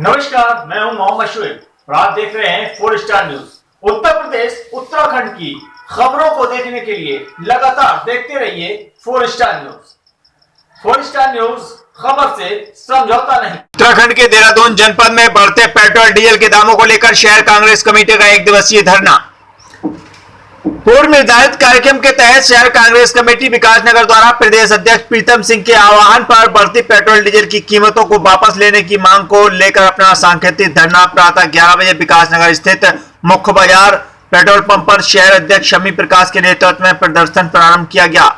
नमस्कार, मैं हूं मोहम्मद शुएब और आप देख रहे हैं 4 स्टार न्यूज। उत्तर प्रदेश उत्तराखंड की खबरों को देखने के लिए लगातार देखते रहिए 4 स्टार न्यूज। 4 स्टार न्यूज, खबर से समझौता नहीं। उत्तराखंड के देहरादून जनपद में बढ़ते पेट्रोल डीजल के दामों को लेकर शहर कांग्रेस कमेटी का 1 दिवसीय धरना। पूर्व निर्धारित कार्यक्रम के तहत शहर कांग्रेस कमेटी विकासनगर द्वारा प्रदेश अध्यक्ष प्रीतम सिंह के आह्वान पर बढ़ती पेट्रोल डीजल की कीमतों को वापस लेने की मांग को लेकर अपना सांकेतिक धरना प्रातः 11 बजे विकासनगर स्थित मुख्य बाजार पेट्रोल पंप पर शहर अध्यक्ष शमी प्रकाश के नेतृत्व में प्रदर्शन प्रारंभ किया गया।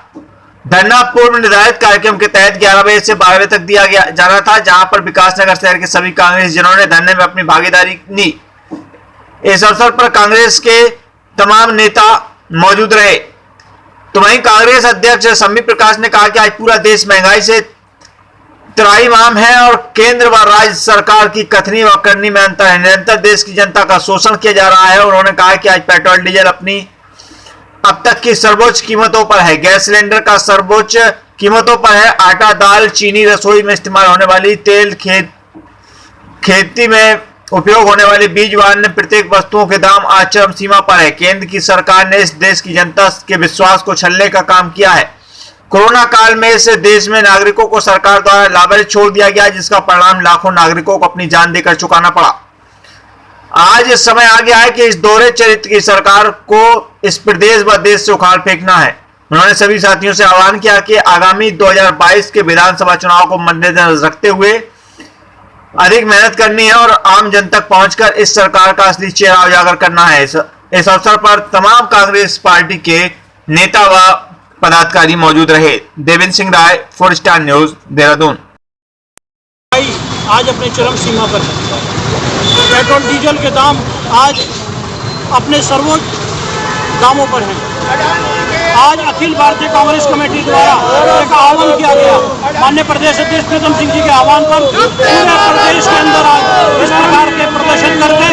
धरना पूर्व निर्धारित कार्यक्रम के तहत 11 बजे से 12 बजे तक दिया जाना था, जहां पर विकासनगर शहर के सभी कांग्रेस जनों ने धरने में अपनी भागीदारी दी। इस अवसर पर कांग्रेस के तमाम नेता मौजूद रहे। तो वहीं कांग्रेस अध्यक्ष शमी प्रकाश ने कहा कि आज पूरा देश महंगाई से त्राहिमाम है और केंद्र व राज्य सरकार की कथनी व करनी में अंतर है। निरंतर देश की जनता का शोषण किया जा रहा है। उन्होंने कहा कि आज पेट्रोल डीजल अपनी अब तक की सर्वोच्च कीमतों पर है। गैस सिलेंडर का सर्वोच्च कीमतों पर है। आटा, दाल, चीनी, रसोई में इस्तेमाल होने वाली तेल, खेती में उपयोग होने वाले बीज व अन्य प्रत्येक वस्तुओं के दाम आज चरम सीमा पर है। केंद्र की सरकार ने इस देश की जनता के विश्वास को छलने का काम किया है। कोरोना काल में इस देश में नागरिकों को सरकार द्वारा लावारिस छोड़ दिया गया, जिसका परिणाम लाखों नागरिकों को अपनी जान देकर चुकाना पड़ा। आज समय आ गया है कि इस दोहरे चरित्र की सरकार को इस प्रदेश व देश से उखाड़ फेंकना है। उन्होंने सभी साथियों से आह्वान किया कि आगामी 2022 के विधानसभा चुनाव को मद्देनजर रखते हुए अधिक मेहनत करनी है और आम जन तक पहुंचकर इस सरकार का असली चेहरा उजागर करना है। इस अवसर पर तमाम कांग्रेस पार्टी के नेता व पदाधिकारी मौजूद रहे। देवेंद्र सिंह राय, 4 स्टार न्यूज, देहरादून। आज अपने चरम सीमा पर है। पेट्रोल डीजल के दाम आज अपने सर्वोच्च दामों पर हैं। आज अखिल भारतीय कांग्रेस कमेटी द्वारा एक आह्वान किया गया। माननीय प्रदेश अध्यक्ष प्रीतम सिंह जी के आह्वान पर पूरे प्रदेश के अंदर आज इस प्रकार के प्रदर्शन करके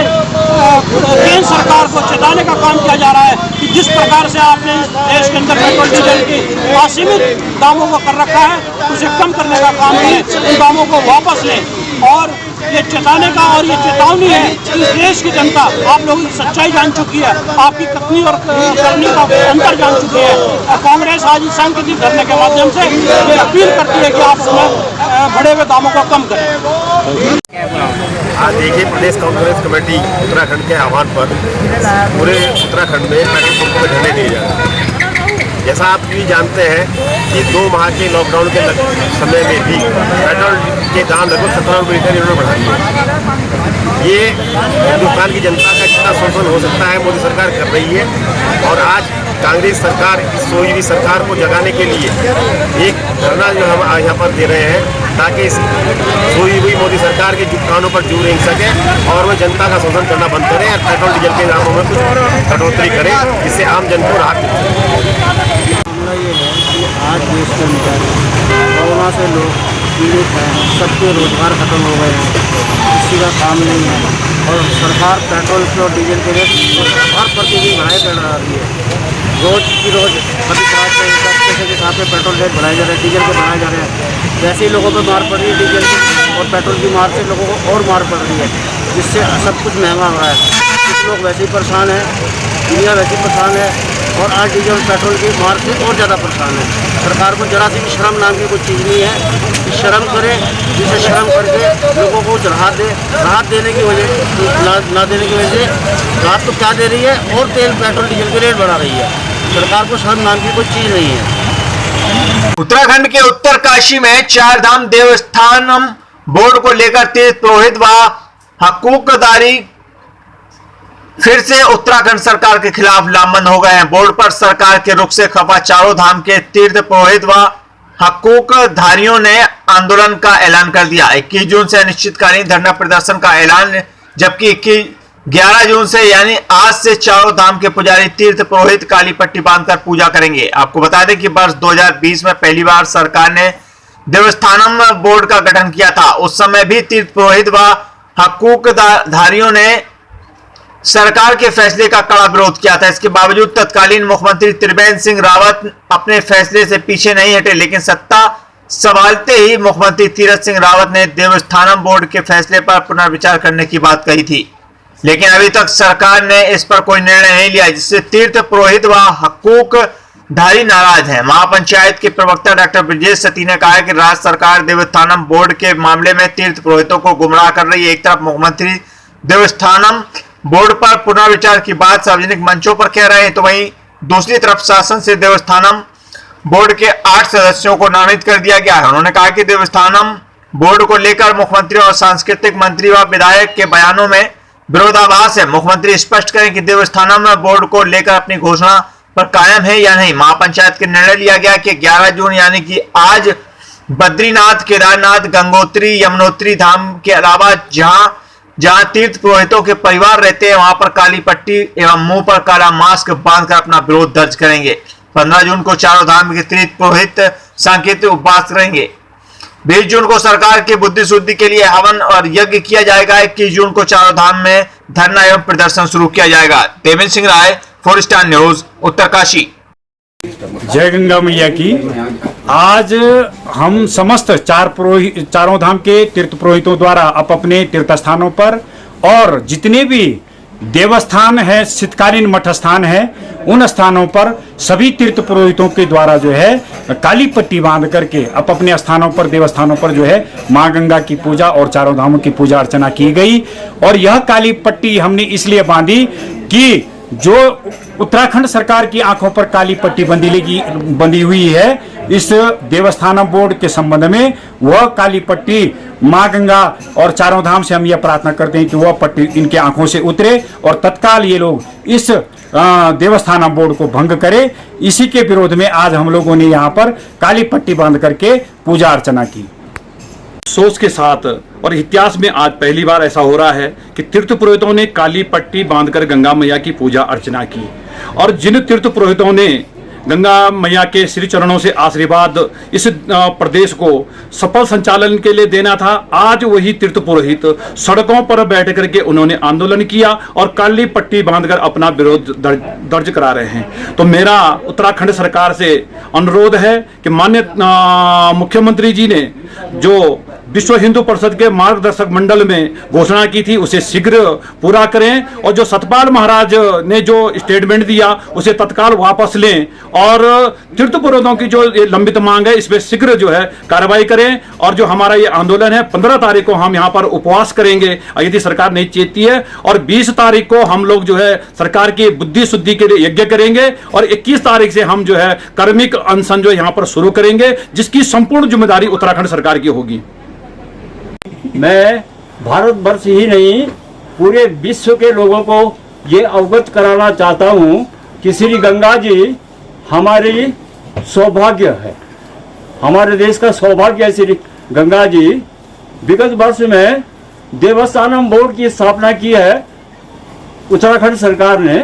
केंद्र सरकार को चेताने का काम किया जा रहा है कि जिस प्रकार से आपने इस देश के अंदर पेट्रोल डीजल की असीमित दामों को कर रखा है, उसे कम करने का काम करें, उन दामों को वापस लें। और ये चेताने का और ये चेतावनी है कि देश की जनता आप लोगों की सच्चाई जान चुकी है, आपकी कथनी और करनी का अंतर जान चुकी है। और कांग्रेस आज इस सांकेतिक धरने के माध्यम से ये अपील करती है कि आप इसमें बढ़े हुए दामों को कम करें। आज देखिए, प्रदेश कांग्रेस कमेटी उत्तराखंड के आह्वान पर पूरे उत्तराखंड में पेट्रोल पंपों में धरने दिए जा रहे हैं। जैसा आप भी जानते हैं कि 2 माह के लॉकडाउन के समय में भी पेट्रोल के दाम लगभग 17 रुपये लीटर इन्होंने बढ़ा दिए। ये हिंदुस्तान की जनता का कितना शोषण हो सकता है मोदी सरकार कर रही है। और आज कांग्रेस सरकार इस सोई हुई सरकार को जगाने के लिए एक धरना जो हम यहाँ पर दे रहे हैं, ताकि इस सोई हुई मोदी सरकार के कानों पर जू रेंग सके और वह जनता का शोषण करना बंद करें और पेट्रोल डीजल के दामों में कुछ कटौती करें, जिससे आम जन को राहत मिल सके। मामला ये है कि आज देश के अंदर कोरोना से लोग पीड़ित हैं, सबके रोजगार खत्म हो गए हैं, किसी का काम नहीं है और सरकार पेट्रोल के और डीजल के रेट हर प्रतिदिन बढ़ाई कर रही है। रोज की रोज कभी 5 पैसे के हिसाब से पेट्रोल रेट बढ़ाए जा रहे हैं, डीजल के बढ़ाए जा रहे हैं। वैसे ही लोगों पर मार पड़ रही है डीजल की और पेट्रोल की मार से लोगों को और मार पड़ रही है, जिससे सब कुछ महंगा हो रहा है। कुछ लोग वैसे ही परेशान हैं, दुनिया वैसे ही परेशान है और आज डीजल और पेट्रोल की मार से और ज़्यादा परेशान है। सरकार को जरा सी भी शर्म नाम की कोई चीज़ नहीं है कि शर्म करे, जिसे शर्म करके लोगों को राहत देने की वजह ना देने की वजह से राहत तो क्या दे रही है और तेल पेट्रोल डीजल के रेट बढ़ा रही है। सरकार को शर्म नाम की कोई चीज़ नहीं है। उत्तराखंड के उत्तरकाशी में 4 धाम देवस्थानम बोर्ड को लेकर तीर्थ पुरोहित व हकूकदारी फिर से उत्तराखंड सरकार के खिलाफ लामबंद हो गए हैं। बोर्ड पर सरकार के रुख से खफा चारों धाम के तीर्थ पुरोहित व हकूकधारियों ने आंदोलन का ऐलान कर दिया। 21 जून से अनिश्चितकालीन धरना प्रदर्शन का ऐलान, जबकि 11 जून से यानी आज से चारों धाम के पुजारी तीर्थ पुरोहित काली पट्टी बांधकर पूजा करेंगे। आपको बता दें कि वर्ष 2020 में पहली बार सरकार ने देवस्थानम बोर्ड का गठन किया था। उस समय भी तीर्थ पुरोहित व हकूकधारियों ने सरकार के फैसले का कड़ा विरोध किया था। इसके बावजूद तत्कालीन मुख्यमंत्री त्रिवेंद्र सिंह रावत अपने फैसले से पीछे नहीं हटे, लेकिन सत्ता संभालते ही मुख्यमंत्री तीरथ सिंह रावत ने देवस्थानम बोर्ड के फैसले पर पुनर्विचार करने की बात कही थी, लेकिन अभी तक सरकार ने इस पर कोई निर्णय नहीं लिया, जिससे तीर्थ पुरोहित व हकूकधारी नाराज हैं। महापंचायत के प्रवक्ता डॉक्टर ब्रजेश सती ने कहा कि राज्य सरकार देवस्थानम बोर्ड के मामले में तीर्थ पुरोहितों को गुमराह कर रही है। एक तरफ मुख्यमंत्री देवस्थानम बोर्ड पर पुनर्विचार की बात सार्वजनिक मंचों पर कह रहे हैं, तो वहीं दूसरी तरफ शासन से देवस्थानम बोर्ड के 8 सदस्यों को नामित कर दिया गया है। उन्होंने कहा कि देवस्थानम बोर्ड को लेकर मुख्यमंत्री और सांस्कृतिक मंत्री व विधायक के बयानों में विरोधाभास है। मुख्यमंत्री स्पष्ट करें कि देवस्थानम बोर्ड को लेकर अपनी घोषणा पर कायम है या नहीं। महापंचायत के निर्णय लिया गया कि 11 जून यानी कि आज बद्रीनाथ, केदारनाथ, गंगोत्री, यमुनोत्री धाम के अलावा जहां तीर्थ पुरोहितों के परिवार रहते हैं, वहां पर काली पट्टी एवं मुंह पर काला मास्क बांधकर अपना विरोध दर्ज करेंगे। 15 जून को चारों धाम के तीर्थ पुरोहित सांकेतिक उपवास करेंगे। 20 जून को सरकार की बुद्धि शुद्धि के लिए हवन और यज्ञ किया जाएगा। 21 जून को चारों धाम में धरना एवं प्रदर्शन शुरू किया जाएगा। देवेंद्र सिंह राय, 4 स्टार न्यूज, उत्तरकाशी। जय गंगा मैया की। आज हम समस्त चारों धाम के तीर्थ पुरोहितों द्वारा अपने तीर्थ स्थानों पर और जितने भी देवस्थान है, शीतकालीन मठ स्थान है, उन स्थानों पर सभी तीर्थ पुरोहितों के द्वारा जो है काली पट्टी बांध करके अपने स्थानों पर, देवस्थानों पर जो है माँ गंगा की पूजा और चारों धामों की पूजा अर्चना की गई। और यह काली पट्टी हमने इसलिए बांधी कि जो उत्तराखंड सरकार की आंखों पर काली पट्टी बंधी हुई है, इस देवस्थानम बोर्ड के संबंध में वह काली पट्टी माँ गंगा और चारों धाम से हम यह प्रार्थना करते हैं कि वह पट्टी इनके आंखों से उतरे और तत्काल ये लोग इस देवस्थानम बोर्ड को भंग करे। इसी के विरोध में आज हम लोगों ने यहाँ पर काली पट्टी बांध करके पूजा अर्चना की। सोच के साथ और इतिहास में आज पहली बार ऐसा हो रहा है कि तीर्थ पुरोहितों ने काली पट्टी बांधकर गंगा मैया की पूजा अर्चना की। और जिन तीर्थ पुरोहितों ने गंगा मैया के श्री चरणों से आशीर्वाद इस प्रदेश को सफल संचालन के लिए देना था, आज वही तीर्थ पुरोहित सड़कों पर बैठ करके उन्होंने आंदोलन किया और काली पट्टी बांधकर अपना विरोध दर्ज करा रहे हैं। तो मेरा उत्तराखंड सरकार से अनुरोध है कि माननीय मुख्यमंत्री जी ने जो विश्व हिंदू परिषद के मार्गदर्शक मंडल में घोषणा की थी उसे शीघ्र पूरा करें और जो सतपाल महाराज ने जो स्टेटमेंट दिया उसे तत्काल वापस लें और तीर्थ पुरोहितों की जो ये लंबित मांग है इस पर शीघ्र जो है कार्रवाई करें। और जो हमारा ये आंदोलन है 15 तारीख को हम यहाँ पर उपवास करेंगे यदि सरकार नहीं चेती है, और 20 तारीख को हम लोग जो है सरकार की बुद्धि शुद्धि के लिए यज्ञ करेंगे और 21 तारीख से हम जो है कार्मिक अनशन जो यहाँ पर शुरू करेंगे, जिसकी संपूर्ण जिम्मेदारी उत्तराखंड सरकार की होगी। मैं भारतवर्ष ही नहीं पूरे विश्व के लोगों को ये अवगत कराना चाहता हूँ कि श्री गंगा जी हमारी सौभाग्य है, हमारे देश का सौभाग्य है। श्री गंगा जी विगत वर्ष में देवस्थानम बोर्ड की स्थापना की है उत्तराखंड सरकार ने।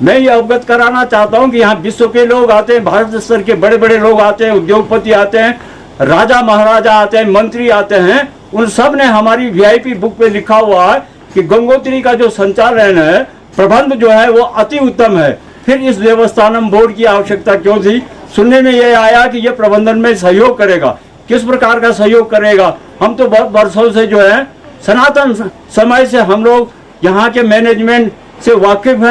मैं ये अवगत कराना चाहता हूँ कि यहाँ विश्व के लोग आते हैं, भारत स्तर के बड़े बड़े लोग आते हैं, उद्योगपति आते हैं, राजा महाराजा आते हैं, मंत्री आते हैं। उन सब ने हमारी वीआईपी बुक पे लिखा हुआ है कि गंगोत्री का जो संचालन है, प्रबंध जो है वो अति उत्तम है। फिर इस देवस्थानम बोर्ड की आवश्यकता क्यों थी? सुनने में ये आया कि ये प्रबंधन में सहयोग करेगा। किस प्रकार का सहयोग करेगा? हम तो बहुत वर्षों से जो है सनातन समय से हम लोग यहाँ के मैनेजमेंट से वाकिफ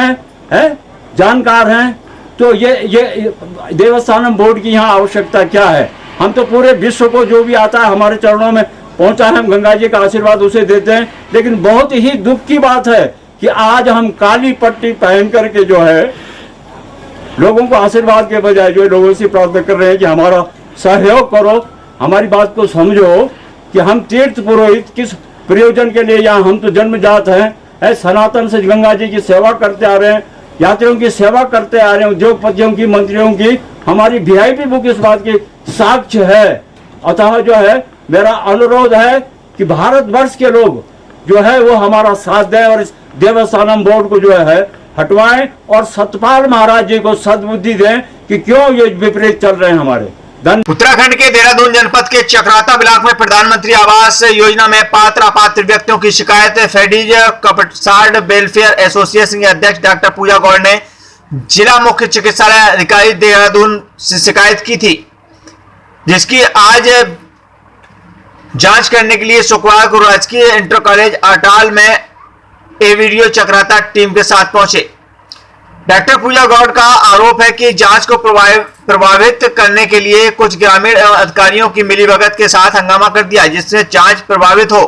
हैं, जानकार हैं। तो ये देवस्थानम बोर्ड की यहाँ आवश्यकता क्या है? हम तो पूरे विश्व को जो भी आता है हमारे चरणों में पहुंचा है, हम गंगा जी का आशीर्वाद उसे देते हैं। लेकिन बहुत ही दुख की बात है कि आज हम काली पट्टी पहन करके जो है लोगों को आशीर्वाद के बजाय जो लोगों से प्रार्थना कर रहे हैं कि हमारा सहयोग करो, हमारी बात को समझो कि हम तीर्थ पुरोहित किस प्रयोजन के लिए यहाँ, हम तो जन्मजात हैं, सनातन से गंगा जी की सेवा करते आ रहे हैं, यात्रियों की सेवा करते आ रहे हैं, उद्योगपतियों की, मंत्रियों की। हमारी वीआईपी बुक इस बात की साक्ष्य है। अतः जो है मेरा अनुरोध है कि भारतवर्ष के लोग जो है वो हमारा साथ दें और इस देवस्थानम बोर्ड को जो है हटवाएं और सतपाल महाराज जी को सद्बुद्धि दें कि क्यों ये विपरीत चल रहे हैं हमारे। उत्तराखंड के देहरादून जनपद के चक्राता ब्लॉक में प्रधानमंत्री आवास योजना में अपात्र व्यक्तियों की शिकायत फेडीज कपसार्ड वेलफेयर एसोसिएशन के अध्यक्ष डॉक्टर पूजा गौड़ ने जिला मुख्य चिकित्सालय अधिकारी देहरादून से शिकायत की थी। जिसकी आज जांच करने के लिए शुक्रवार को राजकीय इंटर कॉलेज अटाल में ए वीडियो चक्राता टीम के साथ पहुंचे। डॉक्टर पूजा गौड़ का आरोप है कि जांच को प्रभावित करने के लिए कुछ ग्रामीण एवं अधिकारियों की मिलीभगत के साथ हंगामा कर दिया, जिससे जांच प्रभावित हो।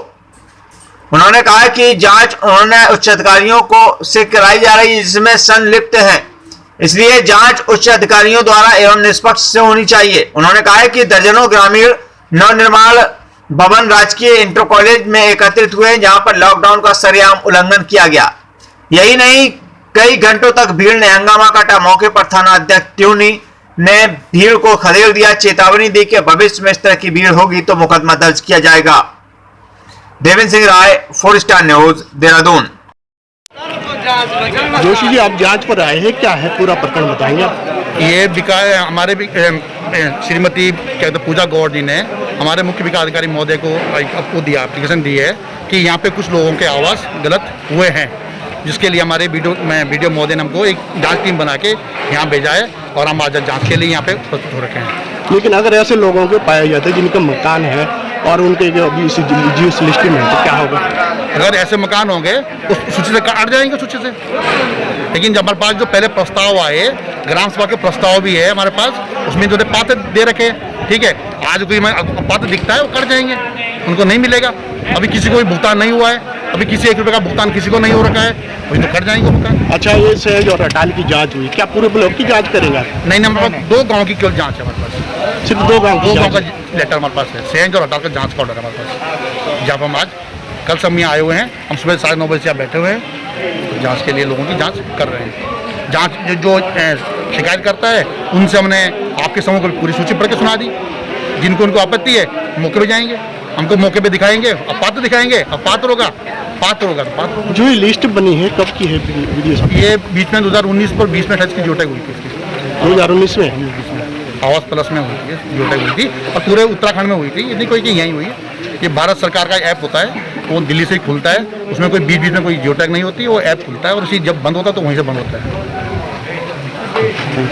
उन्होंने कहा कि जांच उन्होंने उच्च अधिकारियों को से कराई जा रही है, जिसमें संलिप्त है, इसलिए जांच उच्च अधिकारियों द्वारा एवं निष्पक्ष से होनी चाहिए। उन्होंने कहा कि दर्जनों ग्रामीण नवनिर्माण भवन राजकीय इंटर कॉलेज में एकत्रित हुए, जहां पर लॉकडाउन का सरेआम उल्लंघन किया गया। यही नहीं, कई घंटों तक भीड़ ने हंगामा काटा। मौके पर थाना अध्यक्ष ट्यूनी ने भीड़ को खदेड़ दिया, चेतावनी दी कि भविष्य में इस तरह की भीड़ होगी तो मुकदमा दर्ज किया जाएगा। देवेंद्र सिंह राय, 4 स्टार न्यूज, देहरादून। जोशी जी, आप जांच पर आए हैं, क्या है पूरा प्रकरण बताएंगे आप? ये हमारे श्रीमती पूजा गौड़ जी ने हमारे मुख्य विकास अधिकारी महोदय को आपको दिया एप्लीकेशन दी है कि यहाँ पे कुछ लोगों के आवास गलत हुए हैं, जिसके लिए हमारे वीडियो महोदय ने हमको एक जांच टीम बना के यहाँ भेजा है और हम आज जांच के लिए यहाँ पे प्रस्तुत हो रखे हैं। लेकिन अगर ऐसे लोगों के पाए जाते हैं जिनका मकान है और उनके अभी इस लिस्ट में है, तो क्या होगा? अगर ऐसे मकान होंगे उस सूची से हट जाएंगे, सूची से। लेकिन जब हमारे पास जो पहले प्रस्ताव आए, ग्राम सभा के प्रस्ताव भी है हमारे पास, उसमें जो पात्र दे रखे, ठीक है, आज कोई पात्र दिखता है वो कट जाएंगे, उनको नहीं मिलेगा। अभी किसी को भी भुगतान नहीं हुआ है, अभी किसी 1 रुपये का भुगतान किसी को नहीं हो रखा है, वही तो कट जाएंगे मकान। अच्छा, ये सहज और अटाल की जांच हुई, क्या पूरे ब्लॉक की जांच करेंगे? नहीं, हमारे पास 2 गाँव की केवल जाँच है हमारे पास, सिर्फ 2 गाँव का लेटर हमारे पास है। सहज और अटाल का जाँच का ऑर्डर हमारे पास, जब हम आज कल सब यहाँ आए हुए हैं, हम सुबह 9:30 बजे से यहाँ बैठे हुए हैं, जांच के लिए लोगों की जांच कर रहे हैं। जांच जो शिकायत करता है उनसे हमने आपके समूह को पूरी सूची पढ़ के सुना दी। जिनको उनको आपत्ति है मौके पे जाएंगे, हमको मौके पे दिखाएंगे, अब पात्र दिखाएंगे, अब पात्र होगा तो पात्र। जो ये लिस्ट बनी है कब की है वीडियो? ये बीच में 2019 पर 20 में टच की जोटेक हुई थी। 2019 में आवास प्लस में हुई थी, जोटेक हुई थी और पूरे उत्तराखंड में हुई थी, इतनी कोई कि यहीं हुई है। ये भारत सरकार का ऐप होता है, वो दिल्ली से ही खुलता है, उसमें कोई बीच में कोई जियोटैग नहीं होती, वो ऐप खुलता है और उसी जब बंद होता है तो वहीं से बंद होता है।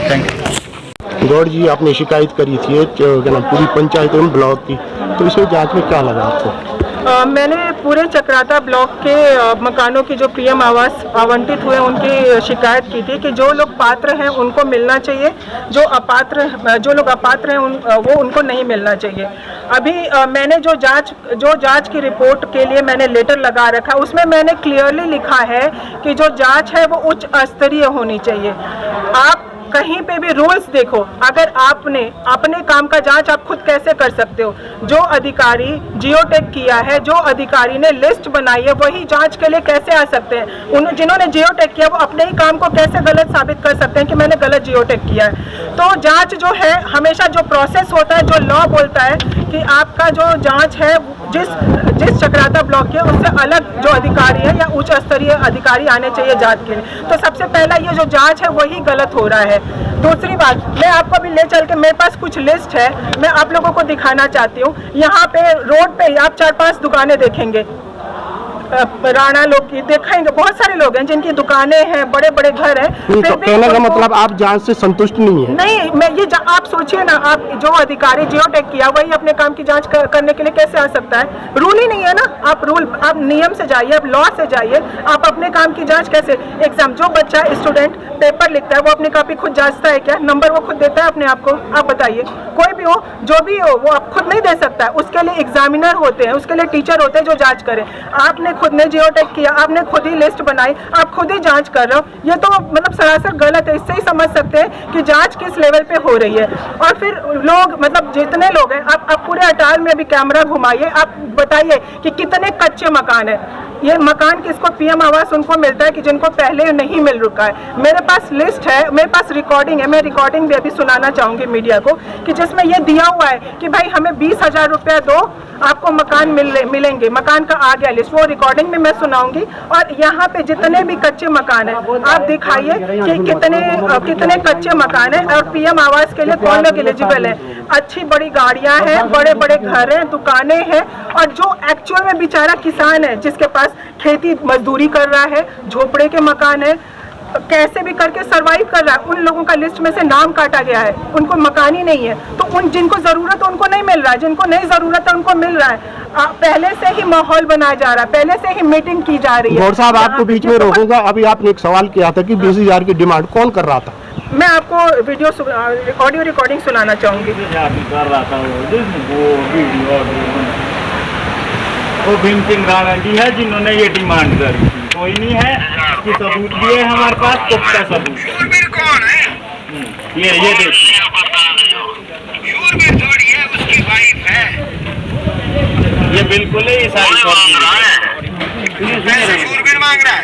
Thank you. गौड़ जी, आपने शिकायत करी थी पूरी पंचायत एवं ब्लॉक की, तो इसमें जांच में क्या लगा आपको? मैंने पूरे चक्राता ब्लॉक के मकानों की जो पीएम आवास आवंटित हुए उनकी शिकायत की थी कि जो लोग पात्र हैं उनको मिलना चाहिए, जो लोग अपात्र हैं वो उनको नहीं मिलना चाहिए। अभी मैंने जो जांच की रिपोर्ट के लिए मैंने लेटर लगा रखा, उसमें मैंने क्लियरली लिखा है कि जो जांच है वो उच्च स्तरीय होनी चाहिए। आप कहीं पे भी रूल्स देखो, अगर आपने अपने काम का जांच आप खुद कैसे कर सकते हो? जो अधिकारी जियोटैग किया है, जो अधिकारी ने लिस्ट बनाई है, वही जांच के लिए कैसे आ सकते हैं? जिन्होंने जियोटैग किया वो अपने ही काम को कैसे गलत साबित कर सकते हैं कि मैंने गलत जियोटैग किया है? तो जांच जो है, हमेशा जो प्रोसेस होता है, जो लॉ बोलता है कि आपका जो जांच है जिस चक्राता ब्लॉक के उससे अलग जो अधिकारी है या उच्च स्तरीय अधिकारी आने चाहिए जांच के लिए। तो सबसे पहला ये जो जांच है वही गलत हो रहा है। दूसरी बात, मैं आपको अभी ले चल के, मेरे पास कुछ लिस्ट है, मैं आप लोगों को दिखाना चाहती हूँ। यहाँ पे रोड पे आप 4-5 दुकानें देखेंगे, राणा लोग की देखेंगे, बहुत सारे लोग हैं जिनकी दुकानें हैं, बड़े बड़े घर हैं। तो कहने का मतलब आप जांच से संतुष्ट नहीं है? नहीं, मैं ये आप सोचिए ना, आप जो अधिकारी जियोटैग किया वही अपने काम की जांच करने के लिए कैसे आ सकता है? रूल ही नहीं है ना। आप नियम से जाइए, आप लॉ से जाइए, आप अपने काम की जांच कैसे? एग्जाम, जो बच्चा स्टूडेंट पेपर लिखता है वो अपनी कॉपी खुद जांचता है क्या? नंबर वो खुद देता है अपने आप को? आप बताइए। कोई भी हो, जो भी हो, वो आप खुद नहीं दे सकता है। उसके लिए एग्जामिनर होते हैं, उसके लिए टीचर होते हैं जो जांच करें। आपने खुद ने जियोटैग किया, आपने खुद ही लिस्ट बनाई, आप खुद ही जांच कर रहे हो, ये तो मतलब सरासर गलत है। इससे ही समझ सकते हैं कि जांच किस लेवल पे हो रही है। और फिर लोग, मतलब जितने लोग हैं, आप पूरे अटाल में अभी कैमरा घुमाइए, आप बताइए कि कितने कच्चे मकान है। ये मकान किसको पीएम आवास उनको मिलता है कि जिनको पहले नहीं मिल रुका है। मेरे पास लिस्ट है, मेरे पास रिकॉर्डिंग है, मैं रिकॉर्डिंग भी अभी सुनाना चाहूंगी मीडिया को कि जिसमें ये दिया हुआ है कि भाई हमें 20,000 रुपया दो, आपको मकान मिलेंगे। मकान का आ गया लिस्ट, वो रिकॉर्डिंग में मैं सुनाऊंगी। और यहाँ पे जितने भी कच्चे मकान है आप दिखाइए कि कितने कच्चे मकान है और पीएम आवास के लिए कौन लोग एलिजिबल है। अच्छी बड़ी गाड़ियां हैं, बड़े बड़े घर हैं, दुकानें हैं, और जो एक्चुअल में बेचारा किसान है जिसके पास खेती मजदूरी कर रहा है, झोपड़े के मकान है, कैसे भी करके सरवाइव कर रहा है, उन लोगों का लिस्ट में से नाम काटा गया है, उनको मकान ही नहीं है। तो उन जिनको जरूरत है उनको नहीं मिल रहा है, जिनको नहीं जरूरत है उनको मिल रहा है। पहले से ही माहौल बनाया जा रहा है, पहले से ही मीटिंग की जा रही है। गौर साहब, आपको बीच में रोकूंगा। अभी आपने एक सवाल किया था कि 20,000 की डिमांड कौन कर रहा था? मैं आपको ऑडियो रिकॉर्डिंग सुनाना चाहूंगी। कर रहा था वो वीडियो वो भीम सिंह राणा जी है जिन्होंने ये डिमांड करी थी। कोई नहीं है, इसकी सबूत भी है हमारे पास, पुख्ता सबूत। ये देखिए, ये बिल्कुल ही सारी शूरवीर मांग रहा है।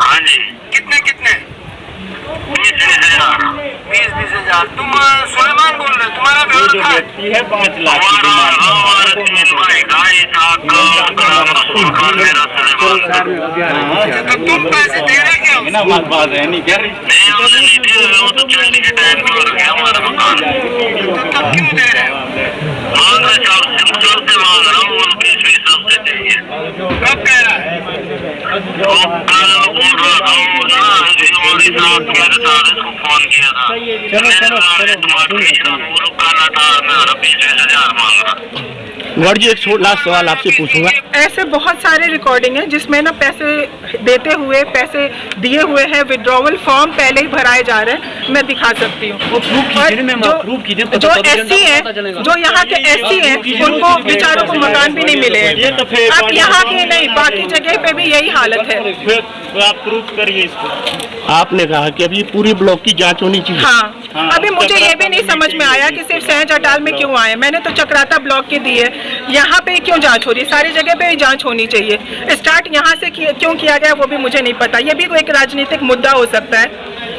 हाँ जी, कितने 20,000। तुम सुलेमान बोल रहे हो? तुम्हारा जो व्यक्ति है 5 लाख की तो तुम पैसे दे रहे क्या? ना बात है नहीं कह रही, तो चलने के टाइम पे हो गया हमारा मकान। तब क्यों दे रहे हो? मांग रहे, चलते मांग रहा हूँ, 20 सबसे चाहिए। कब कह रहा है? बोल रहा था तुम्हारे साथ इसको फोन किया था। तुम्हारा 20,000 मांग रहा। गौर जी, एक लास्ट सवाल आपसे पूछूंगा। ऐसे बहुत सारे रिकॉर्डिंग है जिसमें ना पैसे देते हुए, पैसे दिए हुए हैं, विड्रॉवल फॉर्म पहले ही भराए जा रहे हैं। मैं दिखा सकती हूँ। जो एससी है, जो यहाँ के एससी हैं, उनको बेचारों को मकान भी नहीं मिले हैं। अब यहाँ के नहीं, बाकी जगह पे भी यही हालत है। आप प्रूफ करिए इसको। आपने कहा कि अभी पूरी ब्लॉक की जांच होनी चाहिए। हाँ, अभी मुझे ये भी नहीं समझ में आया कि सिर्फ सहज अटाल में क्यों आए। मैंने तो चक्राता ब्लॉक की दी है, यहाँ पे क्यों जांच हो रही? सारी जगह पे जांच होनी चाहिए। स्टार्ट यहाँ से क्यों किया गया वो भी मुझे नहीं पता। ये भी एक राजनीतिक मुद्दा हो सकता है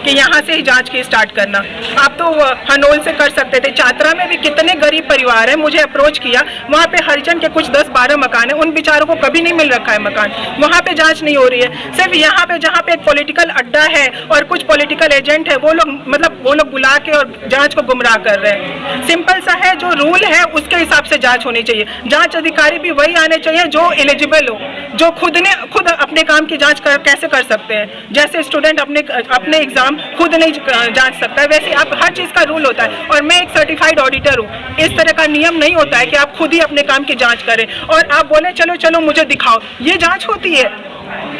कि यहाँ से ही जांच की स्टार्ट करना। आप तो हनोल से कर सकते थे। चातरा में भी कितने गरीब परिवार हैं, मुझे अप्रोच किया, वहाँ पे हरिजन के कुछ 10-12 मकान है, उन बेचारों को कभी नहीं मिल रखा है मकान। वहाँ पे जांच नहीं हो रही है। सिर्फ यहाँ पे जहाँ पे एक पॉलिटिकल अड्डा है और कुछ पॉलिटिकल एजेंट है, वो लोग बुला के और जांच को गुमराह कर रहे हैं। सिंपल सा है, जो रूल है उसके हिसाब से जांच होनी चाहिए। जांच अधिकारी भी वही आने चाहिए जो एलिजिबल हो, जो खुद अपने काम की जांच कैसे कर सकते हैं। जैसे स्टूडेंट अपने एग्जाम खुद नहीं जांच सकता है, वैसे आप हर चीज का रूल होता है। और मैं एक सर्टिफाइड ऑडिटर हूँ। इस तरह का नियम नहीं होता है कि आप खुद ही अपने काम की जांच करें और आप बोले चलो मुझे दिखाओ। ये जांच होती है,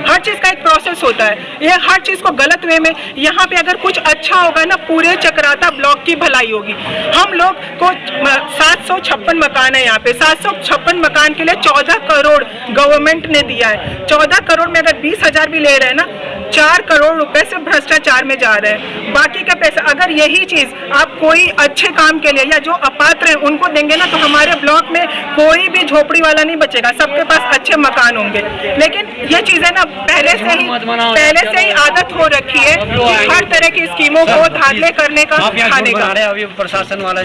हर चीज का एक प्रोसेस होता है। ये हर चीज को गलत वे में, यहाँ पे अगर कुछ अच्छा होगा ना, पूरे चक्राता ब्लॉक की भलाई होगी। हम लोग को 756 मकान है यहाँ पे। 756 मकान के लिए 14 करोड़ गवर्नमेंट ने दिया है। 14 करोड़ में अगर 20,000 भी ले रहे हैं ना, 4 करोड़ रुपए से भ्रष्टाचार में जा रहे हैं। बाकी का पैसा अगर यही चीज आप कोई अच्छे काम के लिए या जो अपात्र हैं उनको देंगे ना, तो हमारे ब्लॉक में कोई भी झोपड़ी वाला नहीं बचेगा, सबके पास अच्छे मकान होंगे। लेकिन ये चीजें ना पहले से ही आदत हो रखी है कि हर तरह की स्कीमों को धांधले करने का, खाने का। प्रशासन वाला